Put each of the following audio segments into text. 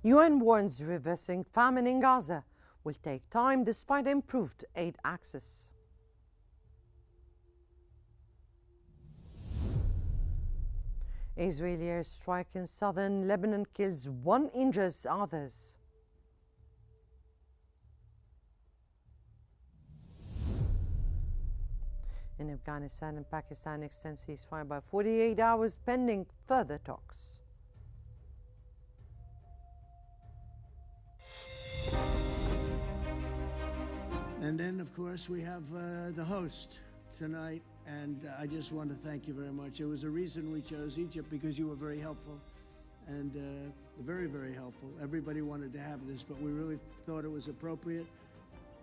UN warns reversing famine in Gaza will take time despite improved aid access. Israeli airstrike in southern Lebanon kills one, injures others. In Afghanistan and Pakistan extend ceasefire by 48 hours pending further talks. And then, of course, we have the host tonight, and I just want to thank you very much. It was a reason we chose Egypt, because you were very helpful, and very, very helpful. Everybody wanted to have this, but we really thought it was appropriate,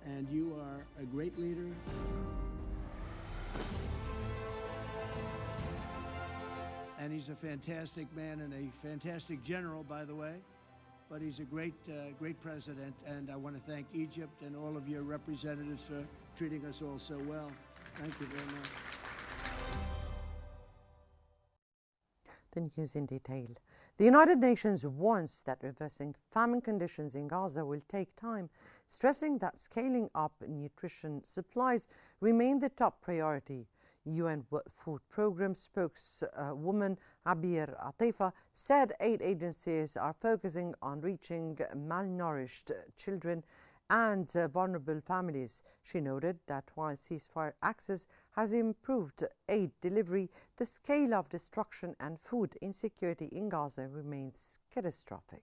and you are a great leader. And he's a fantastic man and a fantastic general, by the way. But he's a great president, and I want to thank Egypt and all of your representatives for treating us all so well. Thank you very much. The news in detail. The United Nations warns that reversing famine conditions in Gaza will take time, stressing that scaling up nutrition supplies remain the top priority. UN Food Programme spokeswoman Abir Atifa said aid agencies are focusing on reaching malnourished children and vulnerable families. She noted that while ceasefire access has improved aid delivery, the scale of destruction and food insecurity in Gaza remains catastrophic.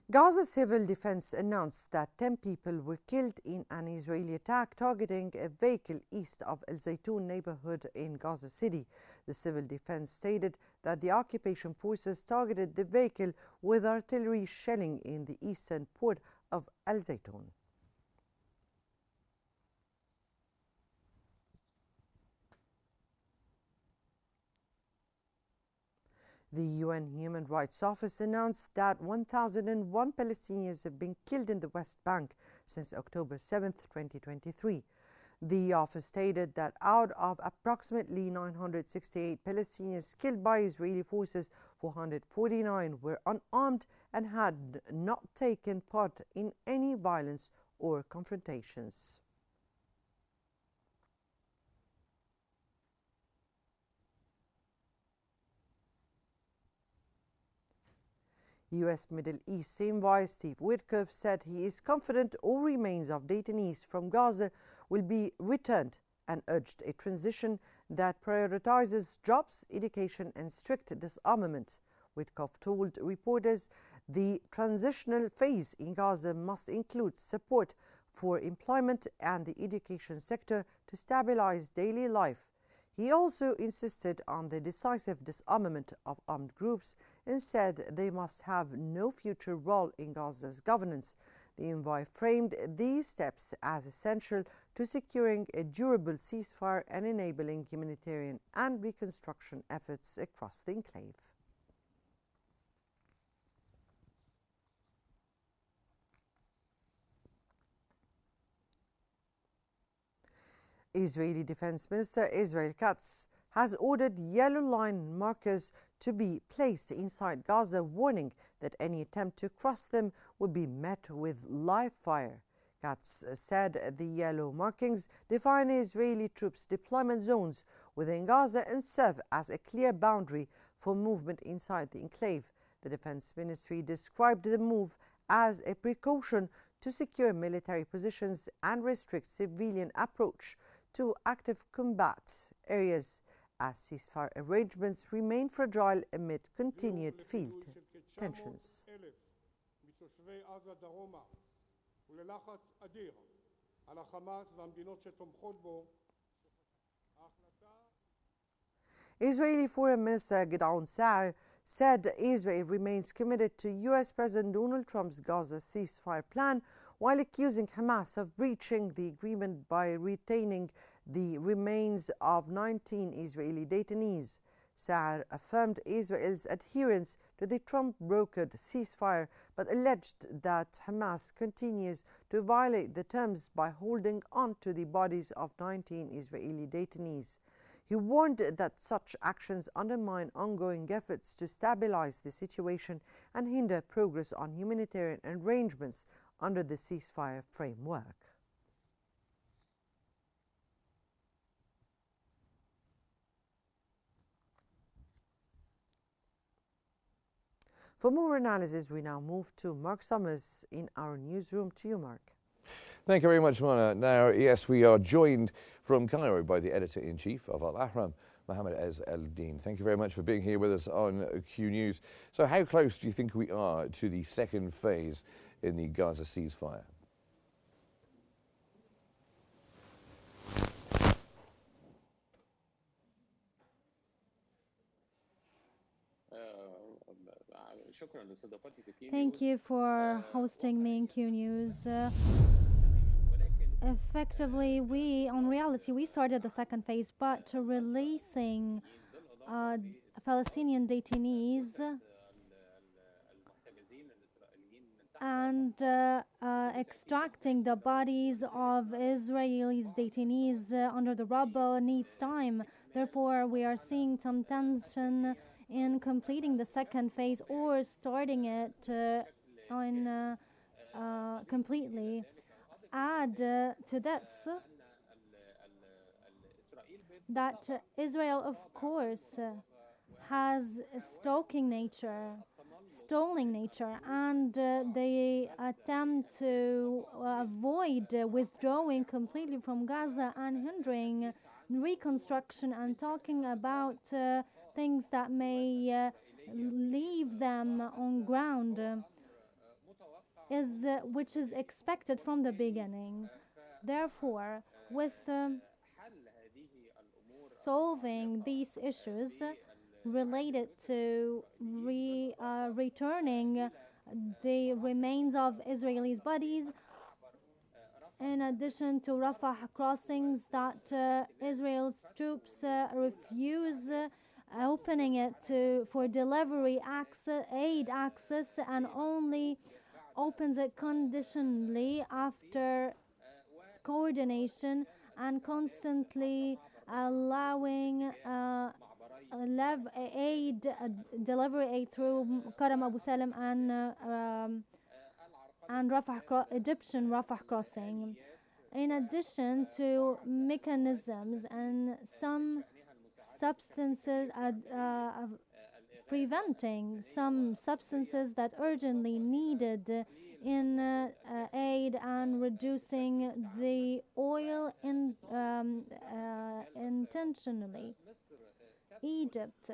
Gaza Civil Defense announced that 10 people were killed in an Israeli attack targeting a vehicle east of Al Zaytun neighborhood in Gaza City. The Civil Defense stated that the occupation forces targeted the vehicle with artillery shelling in the eastern port of Al Zaytun. The UN Human Rights Office announced that 1,001 Palestinians have been killed in the West Bank since October 7, 2023. The office stated that out of approximately 968 Palestinians killed by Israeli forces, 449 were unarmed and had not taken part in any violence or confrontations. U.S. Middle East envoy Steve Witkoff said he is confident all remains of detainees from Gaza will be returned and urged a transition that prioritizes jobs, education, and strict disarmament. Witkoff told reporters the transitional phase in Gaza must include support for employment and the education sector to stabilize daily life. He also insisted on the decisive disarmament of armed groups and said they must have no future role in Gaza's governance. The envoy framed these steps as essential to securing a durable ceasefire and enabling humanitarian and reconstruction efforts across the enclave. Israeli Defense Minister Israel Katz has ordered yellow line markers to be placed inside Gaza, warning that any attempt to cross them would be met with live fire. Katz said the yellow markings define Israeli troops' deployment zones within Gaza and serve as a clear boundary for movement inside the enclave. The Defense Ministry described the move as a precaution to secure military positions and restrict civilian approach to active combat areas, as ceasefire arrangements remain fragile amid continued field tensions. Israeli Foreign Minister Gideon Sa'ar said Israel remains committed to U.S. President Donald Trump's Gaza ceasefire plan, while accusing Hamas of breaching the agreement by retaining the remains of 19 Israeli detainees. Sa'ar affirmed Israel's adherence to the Trump-brokered ceasefire, but alleged that Hamas continues to violate the terms by holding on to the bodies of 19 Israeli detainees. He warned that such actions undermine ongoing efforts to stabilize the situation and hinder progress on humanitarian arrangements under the ceasefire framework. For more analysis, we now move to Mark Summers in our newsroom. To you, Mark. Thank you very much, Mana. Now, yes, we are joined from Cairo by the editor-in-chief of Al-Ahram, Mohammed Ez El-Din. Thank you very much for being here with us on Q News. So how close do you think we are to the second phase in the Gaza ceasefire? Thank you for hosting me in Q News. Effectively, on reality, we started the second phase, but releasing Palestinian detainees and extracting the bodies of Israeli detainees under the rubble needs time. Therefore, we are seeing some tension in completing the second phase or starting it completely. Add to this that Israel, of course, has a stalling nature, and they attempt to avoid withdrawing completely from Gaza and hindering reconstruction and talking about things that may leave them on ground, which is expected from the beginning. Therefore, with solving these issues related to returning the remains of Israelis' bodies, in addition to Rafah crossings that Israel's troops refuse opening it for delivery aid access, and only opens it conditionally after coordination and constantly allowing delivery aid through Karam Abu Salim and Egyptian Rafah crossing. In addition to mechanisms and some substances preventing some substances that urgently needed in aid and reducing the oil intentionally. Egypt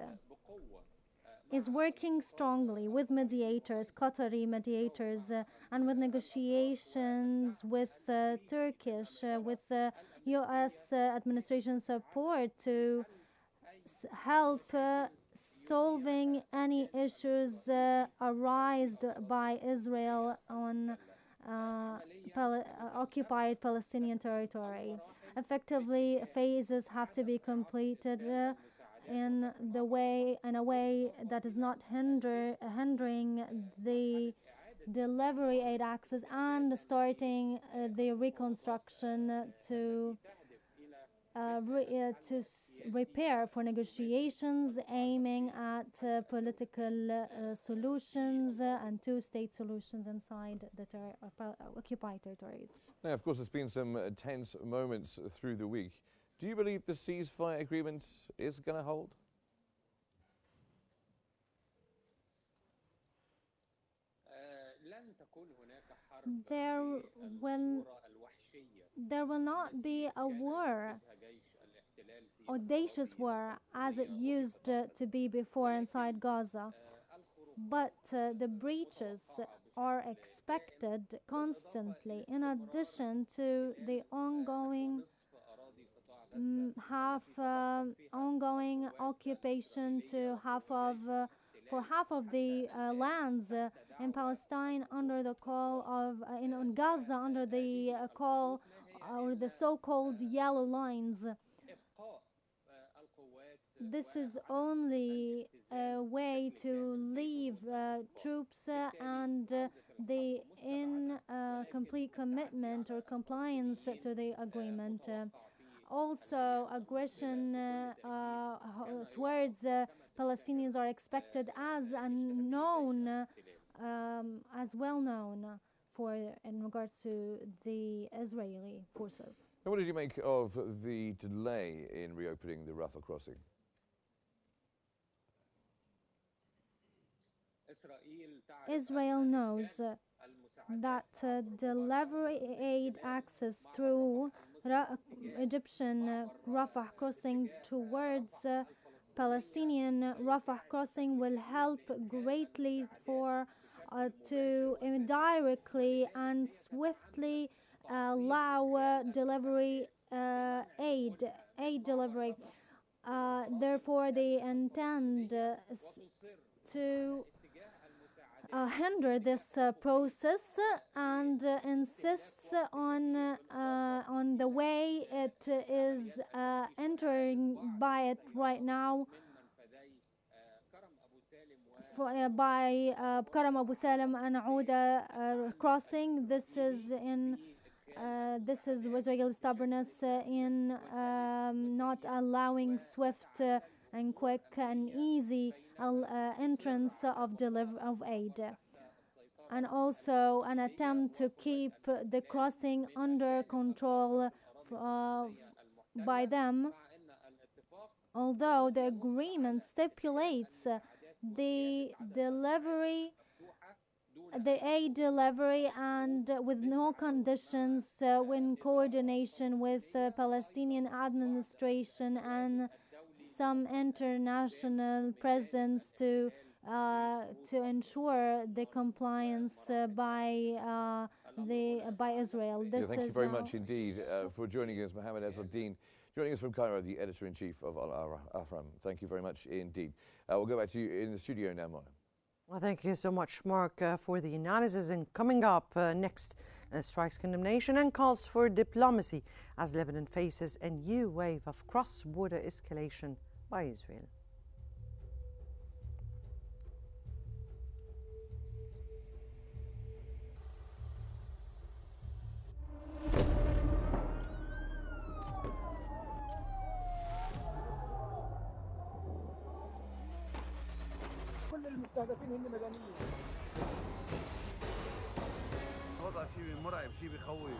is working strongly with mediators, Qatari mediators, and with negotiations with Turkish, with U.S. administration support to help solving any issues arised by Israel on occupied Palestinian territory. Effectively, phases have to be completed in a way that is not hindering the delivery aid access and starting the reconstruction to prepare for negotiations aiming at political solutions and two-state solutions inside the occupied territories. Now, of course, there's been some tense moments through the week. Do you believe the ceasefire agreement is going to hold? There will not be a war, audacious war, as it used to be before inside Gaza. But the breaches are expected constantly, in addition to the ongoing ongoing occupation to for half of the lands in Palestine under the call of in Gaza under the call or the so-called yellow lines. This is only a way to leave troops and the complete commitment or compliance to the agreement. also aggression towards Palestinians are expected as well known for in regards to the Israeli forces. And what did you make of the delay in reopening the Rafah crossing? Israel knows that delivery aid access through Egyptian Rafah crossing towards Palestinian Rafah crossing will help greatly to indirectly and swiftly allow delivery aid delivery. Therefore, they intend to hinder this process and insists on the way it is entering by it right now by Karam Abu Salim and Auda crossing. This is Israeli stubbornness in not allowing swift and quick and easy entrance of aid, and also an attempt to keep the crossing under control by them. Although the agreement stipulates the aid delivery and with no conditions, in coordination with the Palestinian administration and some international presence to ensure the compliance by Israel. Thank you very much indeed for joining us, Mohammed Ezzaldine, joining us from Cairo, the editor-in-chief of Al-Ahram. Thank you very much indeed. We'll go back to you in the studio now, Mona. Well, thank you so much, Mark, for the analysis. And coming up next, strikes condemnation and calls for diplomacy as Lebanon faces a new wave of cross-border escalation by Israel. المستهدفين هن مدنيين. وضع شيء مرعب، شيء بخوف.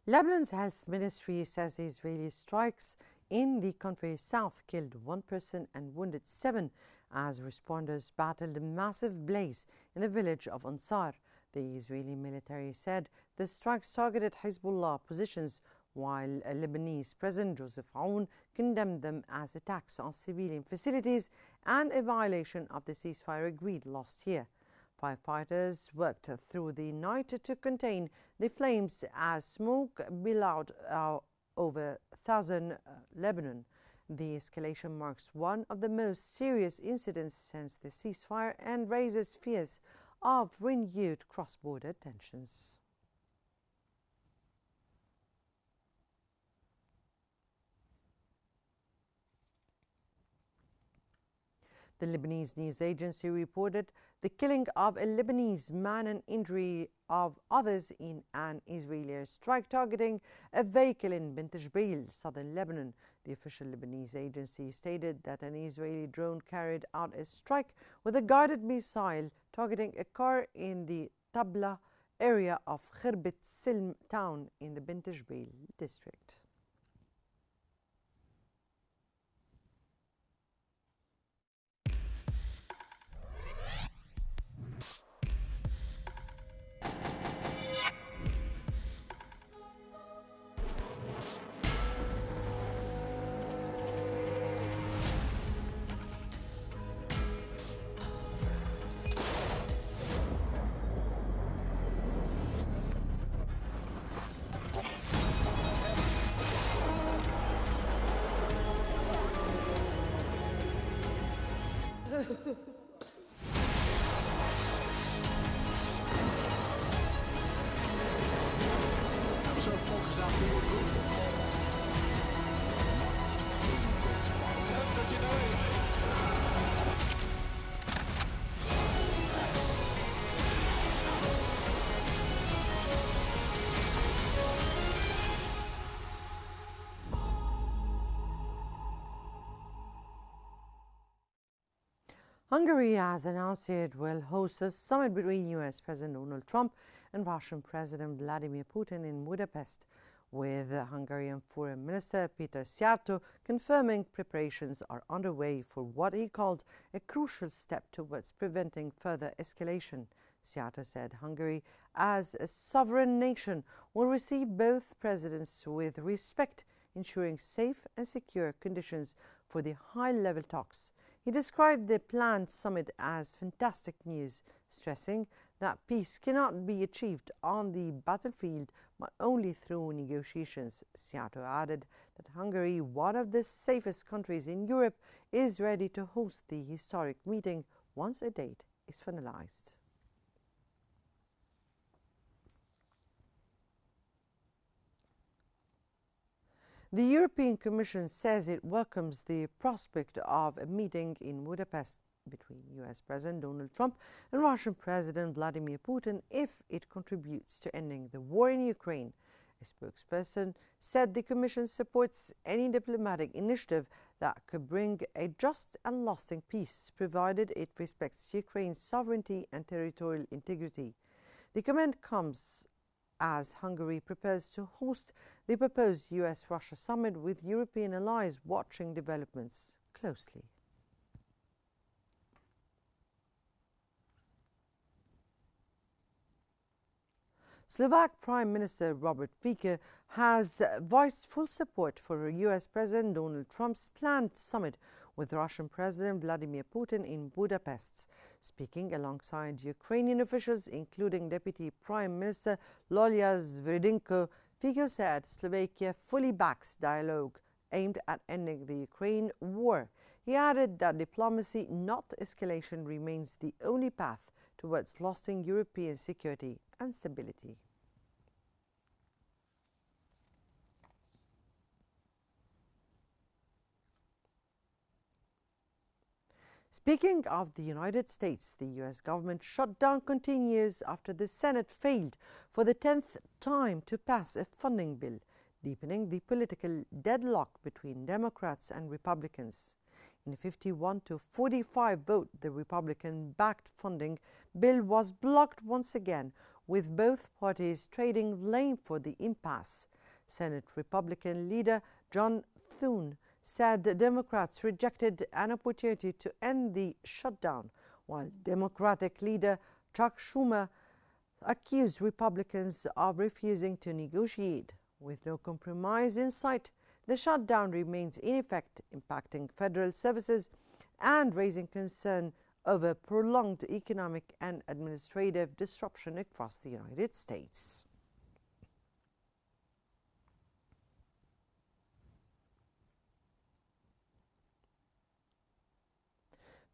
Lebanon's health ministry says Israeli strikes in the country's south killed one person and wounded 7 as responders battled a massive blaze in the village of Ansar. The Israeli military said the strikes targeted Hezbollah positions, while Lebanese President Joseph Aoun condemned them as attacks on civilian facilities and a violation of the ceasefire agreed last year. Firefighters worked through the night to contain the flames as smoke billowed over southern Lebanon. The escalation marks one of the most serious incidents since the ceasefire and raises fears of renewed cross-border tensions. The Lebanese news agency reported the killing of a Lebanese man and injury of others in an Israeli strike targeting a vehicle in Bint Jbeil, southern Lebanon. The official Lebanese agency stated that an Israeli drone carried out a strike with a guided missile targeting a car in the Tabla area of Khirbet Silm town in the Bint Jbeil district. Hungary has announced it will host a summit between US President Donald Trump and Russian President Vladimir Putin in Budapest, with Hungarian Foreign Minister Peter Szijjártó confirming preparations are underway for what he called a crucial step towards preventing further escalation. Szijjártó said Hungary, as a sovereign nation, will receive both presidents with respect, ensuring safe and secure conditions for the high-level talks. He described the planned summit as fantastic news, stressing that peace cannot be achieved on the battlefield but only through negotiations. Szijjártó added that Hungary, one of the safest countries in Europe, is ready to host the historic meeting once a date is finalized. The European Commission says it welcomes the prospect of a meeting in Budapest between US President Donald Trump and Russian President Vladimir Putin if it contributes to ending the war in Ukraine. A spokesperson said the Commission supports any diplomatic initiative that could bring a just and lasting peace, provided it respects Ukraine's sovereignty and territorial integrity. The comment comes as Hungary prepares to host the proposed US-Russia summit, with European allies watching developments closely. Slovak Prime Minister Robert Fico has voiced full support for US President Donald Trump's planned summit with Russian President Vladimir Putin in Budapest. Speaking alongside Ukrainian officials, including Deputy Prime Minister Lolya Zviridenko, Fico said Slovakia fully backs dialogue aimed at ending the Ukraine war. He added that diplomacy, not escalation, remains the only path towards lasting European security and stability. Speaking of the United States, the US government shutdown continues after the Senate failed for the 10th time to pass a funding bill, deepening the political deadlock between Democrats and Republicans. In a 51-45 vote, the Republican-backed funding bill was blocked once again, with both parties trading blame for the impasse. Senate Republican leader John Thune said the Democrats rejected an opportunity to end the shutdown, while Democratic leader Chuck Schumer accused Republicans of refusing to negotiate. With no compromise in sight, the shutdown remains in effect, impacting federal services and raising concern over prolonged economic and administrative disruption across the United States.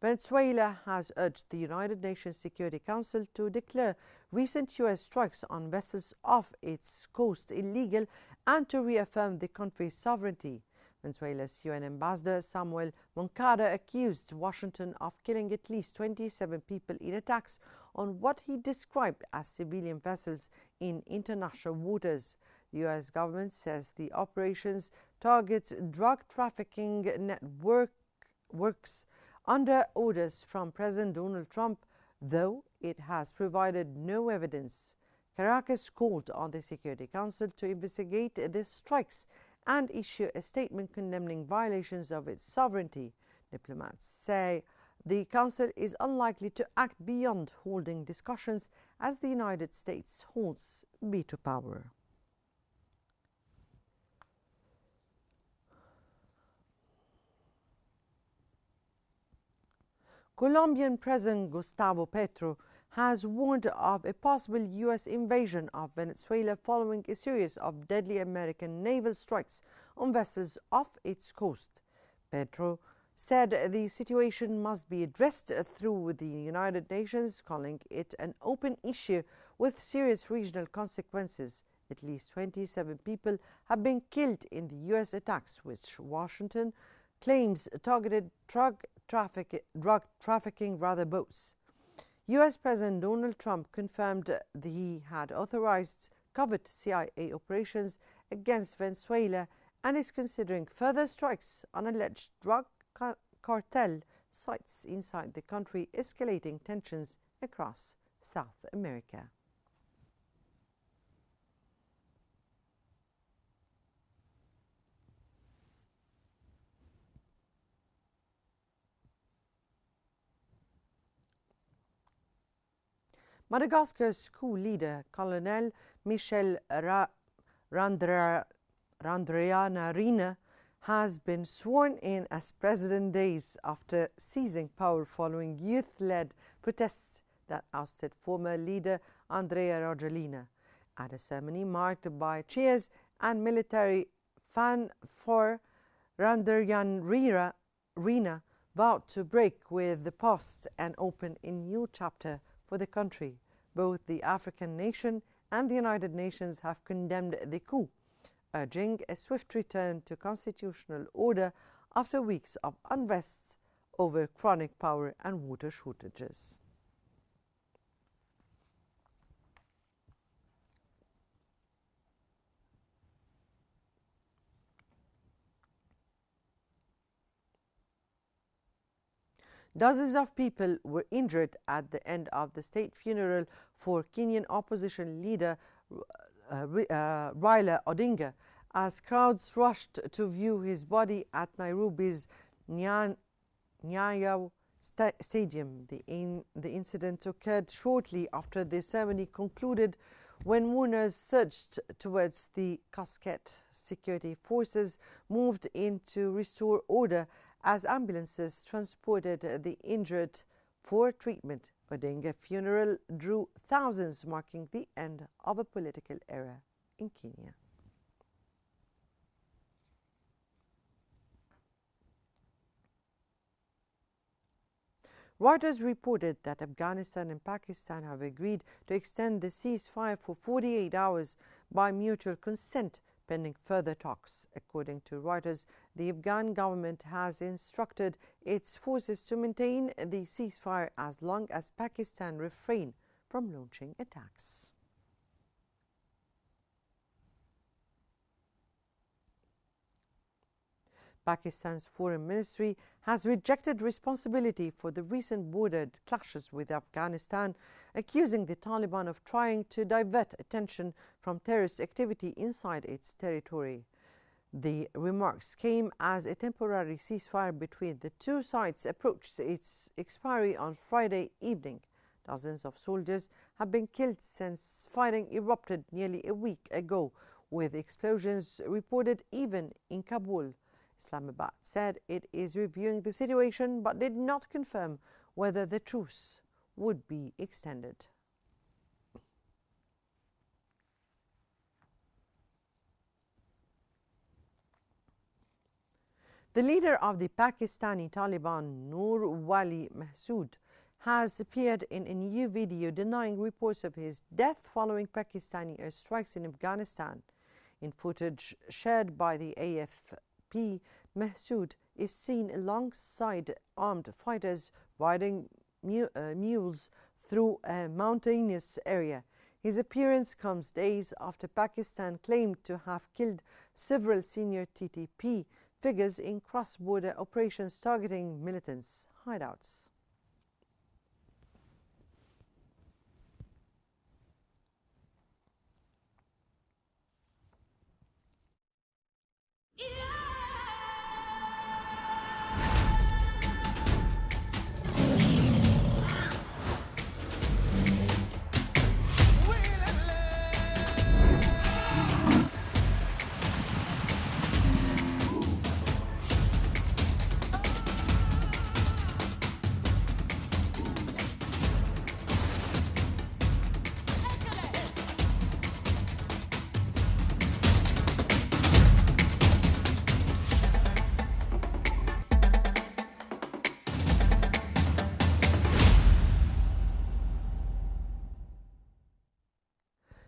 Venezuela has urged the United Nations Security Council to declare recent US strikes on vessels off its coast illegal and to reaffirm the country's sovereignty. Venezuela's UN ambassador Samuel Moncada accused Washington of killing at least 27 people in attacks on what he described as civilian vessels in international waters. The US government says the operations targets drug trafficking networks under orders from President Donald Trump, though it has provided no evidence. Caracas called on the Security Council to investigate the strikes and issue a statement condemning violations of its sovereignty. Diplomats say the Council is unlikely to act beyond holding discussions as the United States holds veto power. Colombian President Gustavo Petro has warned of a possible U.S. invasion of Venezuela following a series of deadly American naval strikes on vessels off its coast. Petro said the situation must be addressed through the United Nations, calling it an open issue with serious regional consequences. At least 27 people have been killed in the U.S. attacks, which Washington claims targeted drug trafficking boats. U.S. President Donald Trump confirmed that he had authorized covert CIA operations against Venezuela and is considering further strikes on alleged drug cartel sites inside the country, escalating tensions across South America. Madagascar's coup leader, Colonel Michel Randrianarina, has been sworn in as president days after seizing power following youth-led protests that ousted former leader Andrea Rajoelina. At a ceremony marked by cheers and military fanfare, Randrianarina vowed to break with the past and open a new chapter for the country. Both the African nation and the United Nations have condemned the coup, urging a swift return to constitutional order after weeks of unrest over chronic power and water shortages. Dozens of people were injured at the end of the state funeral for Kenyan opposition leader Raila Odinga, as crowds rushed to view his body at Nairobi's Nyayo Stadium. The incident occurred shortly after the ceremony concluded, when mourners surged towards the casket. Security forces moved in to restore order as ambulances transported the injured for treatment. Odinga's funeral drew thousands, marking the end of a political era in Kenya. Reuters reported that Afghanistan and Pakistan have agreed to extend the ceasefire for 48 hours by mutual consent, pending further talks. According to Reuters, the Afghan government has instructed its forces to maintain the ceasefire as long as Pakistan refrain from launching attacks. Pakistan's foreign ministry has rejected responsibility for the recent border clashes with Afghanistan, accusing the Taliban of trying to divert attention from terrorist activity inside its territory. The remarks came as a temporary ceasefire between the two sides approached its expiry on Friday evening. Dozens of soldiers have been killed since fighting erupted nearly a week ago, with explosions reported even in Kabul. Islamabad said it is reviewing the situation but did not confirm whether the truce would be extended. The leader of the Pakistani Taliban, Nur Wali Mahsood, has appeared in a new video denying reports of his death following Pakistani airstrikes in Afghanistan. In footage shared by the AFP, Mahsood is seen alongside armed fighters riding mules through a mountainous area. His appearance comes days after Pakistan claimed to have killed several senior TTP figures in cross-border operations targeting militants' hideouts.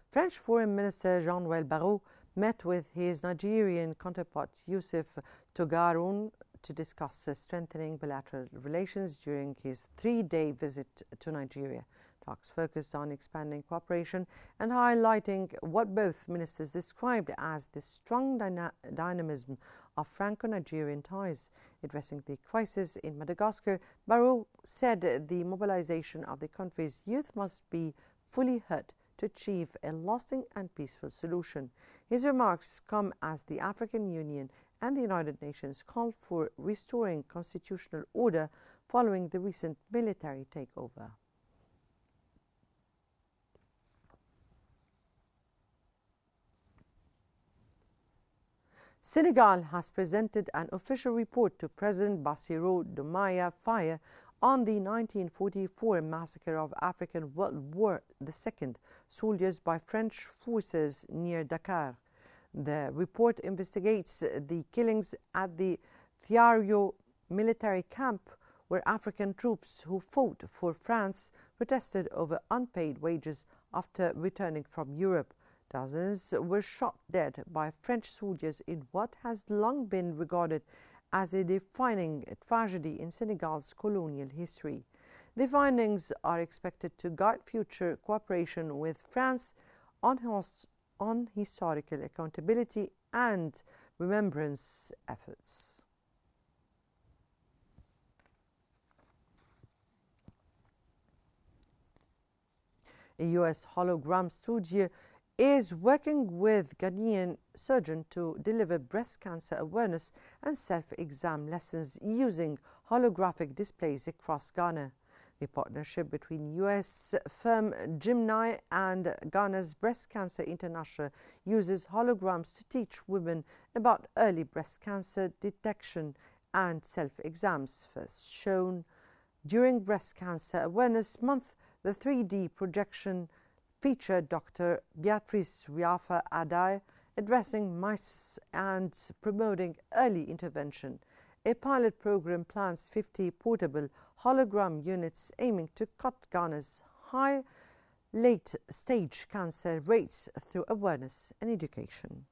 French Foreign Minister Jean-Noël Barrot met with his Nigerian counterpart Youssef Togaroun to discuss strengthening bilateral relations during his three-day visit to Nigeria. Talks focused on expanding cooperation and highlighting what both ministers described as the strong dynamism of Franco-Nigerian ties. Addressing the crisis in Madagascar, Barrow said the mobilization of the country's youth must be fully heard to achieve a lasting and peaceful solution. His remarks come as the African Union and the United Nations call for restoring constitutional order following the recent military takeover. Senegal has presented an official report to President Bassirou Diomaye Faye on the 1944 massacre of African World War II soldiers by French forces near Dakar. The report investigates the killings at the Thiaroye military camp, where African troops who fought for France protested over unpaid wages after returning from Europe. Dozens were shot dead by French soldiers in what has long been regarded as a defining tragedy in Senegal's colonial history. The findings are expected to guide future cooperation with France on historical accountability and remembrance efforts. A U.S. hologram studio is working with Ghanaian surgeons to deliver breast cancer awareness and self-exam lessons using holographic displays across Ghana. The partnership between U.S. firm Gemini and Ghana's Breast Cancer International uses holograms to teach women about early breast cancer detection and self-exams. First shown during Breast Cancer Awareness Month, the 3D projection featured Dr. Beatrice Riafa Adai addressing mice and promoting early intervention. A pilot program plans 50 portable hologram units aiming to cut Ghana's high late-stage cancer rates through awareness and education.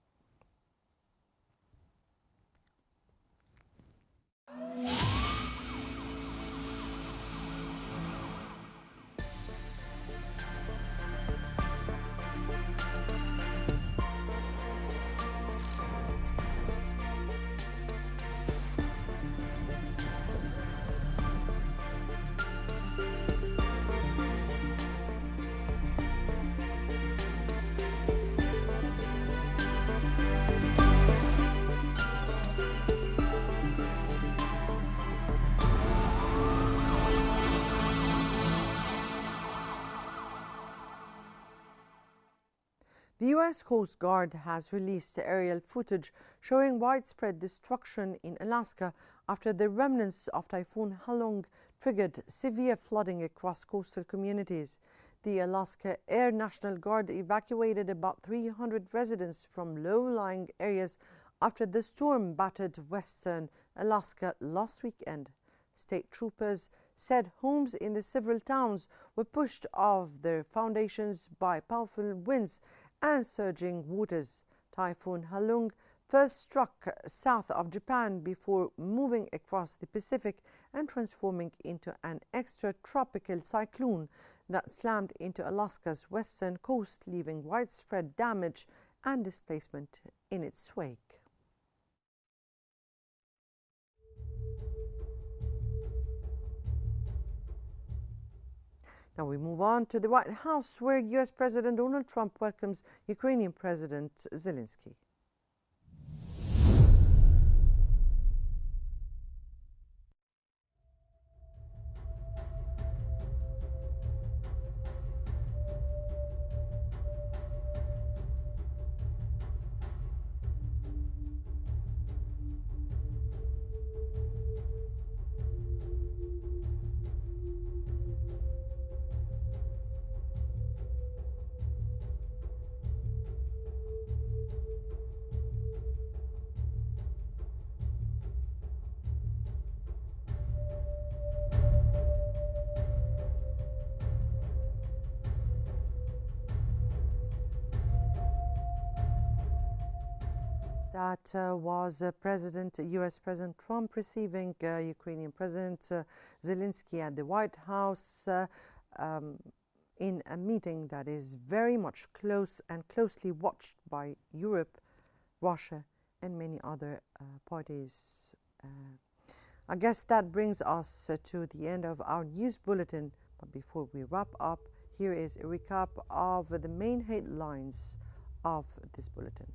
The U.S. Coast Guard has released aerial footage showing widespread destruction in Alaska after the remnants of Typhoon Halong triggered severe flooding across coastal communities. The Alaska Air National Guard evacuated about 300 residents from low-lying areas after the storm battered western Alaska last weekend. State troopers said homes in the several towns were pushed off their foundations by powerful winds and surging waters. Typhoon Halong first struck south of Japan before moving across the Pacific and transforming into an extratropical cyclone that slammed into Alaska's western coast, leaving widespread damage and displacement in its wake. Now we move on to the White House, where U.S. President Donald Trump welcomes Ukrainian President Zelensky. That was U.S. President Trump receiving Ukrainian President Zelensky at the White House in a meeting that is very much closely watched by Europe, Russia, and many other parties. I guess that brings us to the end of our news bulletin. But before we wrap up, here is a recap of the main headlines of this bulletin.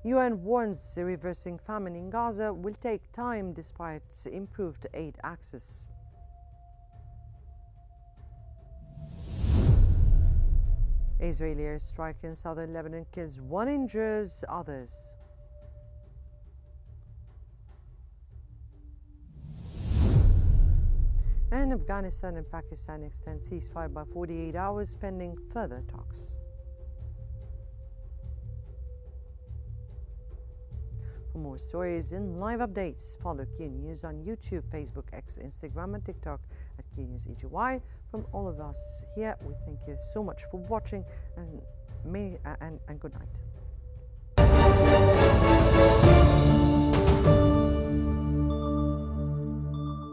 UN warns reversing famine in Gaza will take time despite improved aid access. Israeli airstrike in southern Lebanon kills 1, injures others. And Afghanistan and Pakistan extend ceasefire by 48 hours pending further talks. For more stories and live updates, follow Qnews on YouTube, Facebook, X, Instagram, and TikTok at Qnews EGY. From all of us here, we thank you so much for watching, and good night.